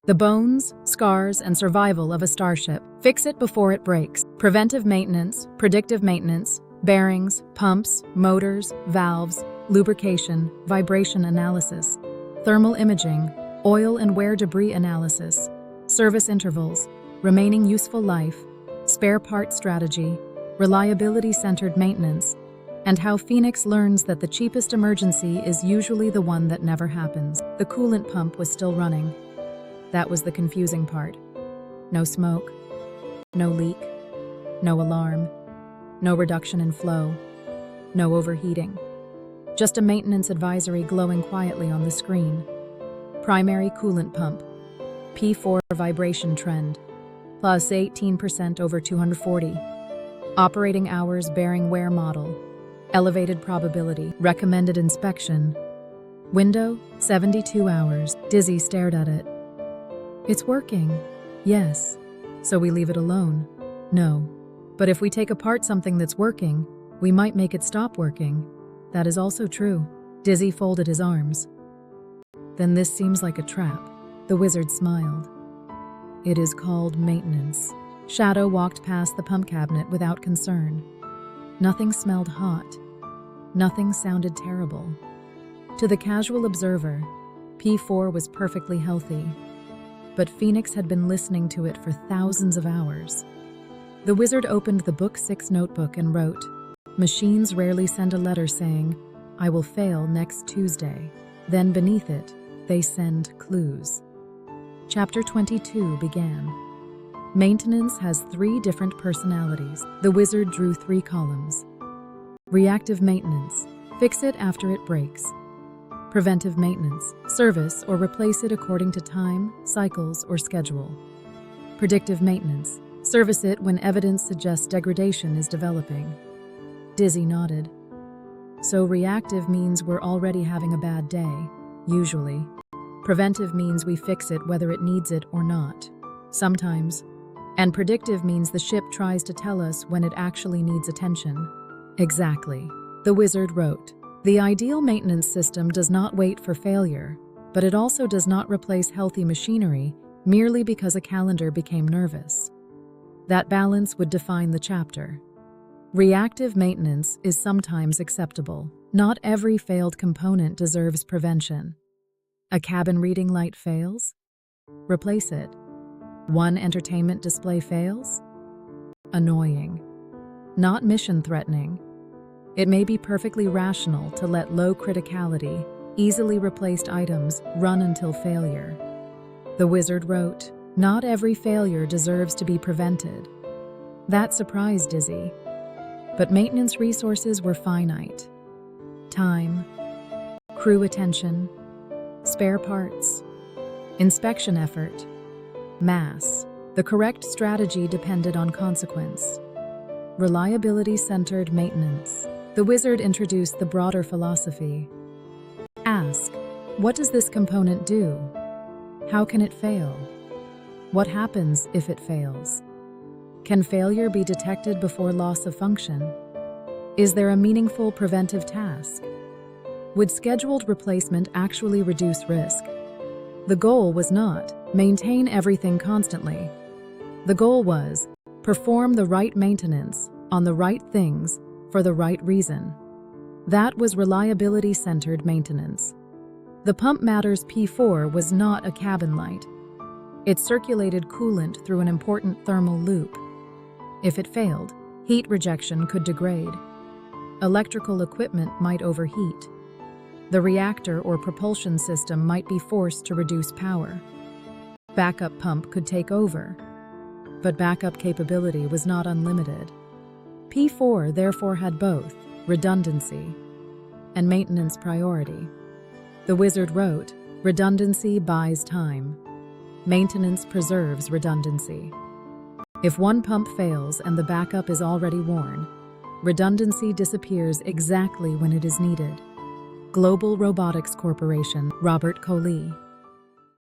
The bones, scars, and survival of a starship. Fix it before it breaks. Preventive maintenance, predictive maintenance, bearings, pumps, motors, valves, lubrication, vibration analysis, thermal imaging, oil and wear debris analysis, service intervals, remaining useful life, spare part strategy, reliability-centered maintenance, and how Phoenix learns that the cheapest emergency is usually the one that never happens. The coolant pump was still running. That was the confusing part. No smoke, no leak, no alarm, no reduction in flow, no overheating. Just a maintenance advisory glowing quietly on the screen. Primary coolant pump, P4 vibration trend, plus 18% over 240. Operating hours bearing wear model, elevated probability, recommended inspection. Window, 72 hours. Dizzy stared at it. It's working. Yes. So we leave it alone? No. But if we take apart something that's working, we might make it stop working. That is also true. Dizzy folded his arms. Then this seems like a trap. The wizard smiled. It is called maintenance. Shadow walked past the pump cabinet without concern. Nothing smelled hot. Nothing sounded terrible. To the casual observer, P4 was perfectly healthy. But Phoenix had been listening to it for thousands of hours. The wizard opened the Book 6 notebook and wrote, "Machines rarely send a letter saying, 'I will fail next Tuesday.' Then beneath it, they send clues." Chapter 22 began. Maintenance has 3 different personalities. The wizard drew 3 columns. Reactive maintenance, fix it after it breaks. Preventive maintenance, service or replace it according to time, cycles, or schedule. Predictive maintenance, service it when evidence suggests degradation is developing. Dizzy nodded. So reactive means we're already having a bad day, usually. Preventive means we fix it whether it needs it or not, sometimes. And predictive means the ship tries to tell us when it actually needs attention. Exactly. The wizard wrote, "The ideal maintenance system does not wait for failure, but it also does not replace healthy machinery merely because a calendar became nervous." That balance would define the chapter. Reactive maintenance is sometimes acceptable. Not every failed component deserves prevention. A cabin reading light fails? Replace it. One entertainment display fails? Annoying. Not mission-threatening. It may be perfectly rational to let low criticality, easily replaced items run until failure. The wizard wrote, "Not every failure deserves to be prevented." That surprised Dizzy. But maintenance resources were finite. Time, crew attention, spare parts, inspection effort, mass. The correct strategy depended on consequence. Reliability-centered maintenance. The wizard introduced the broader philosophy. Ask, what does this component do? How can it fail? What happens if it fails? Can failure be detected before loss of function? Is there a meaningful preventive task? Would scheduled replacement actually reduce risk? The goal was not maintain everything constantly. The goal was perform the right maintenance on the right things for the right reason. That was reliability-centered maintenance. The Pump Matters P4 was not a cabin light. It circulated coolant through an important thermal loop. If it failed, heat rejection could degrade. Electrical equipment might overheat. The reactor or propulsion system might be forced to reduce power. Backup pump could take over. But backup capability was not unlimited. P4 therefore had both redundancy and maintenance priority. The wizard wrote, "Redundancy buys time. Maintenance preserves redundancy." If one pump fails and the backup is already worn, redundancy disappears exactly when it is needed. Global Robotics Corporation, Robert Colee.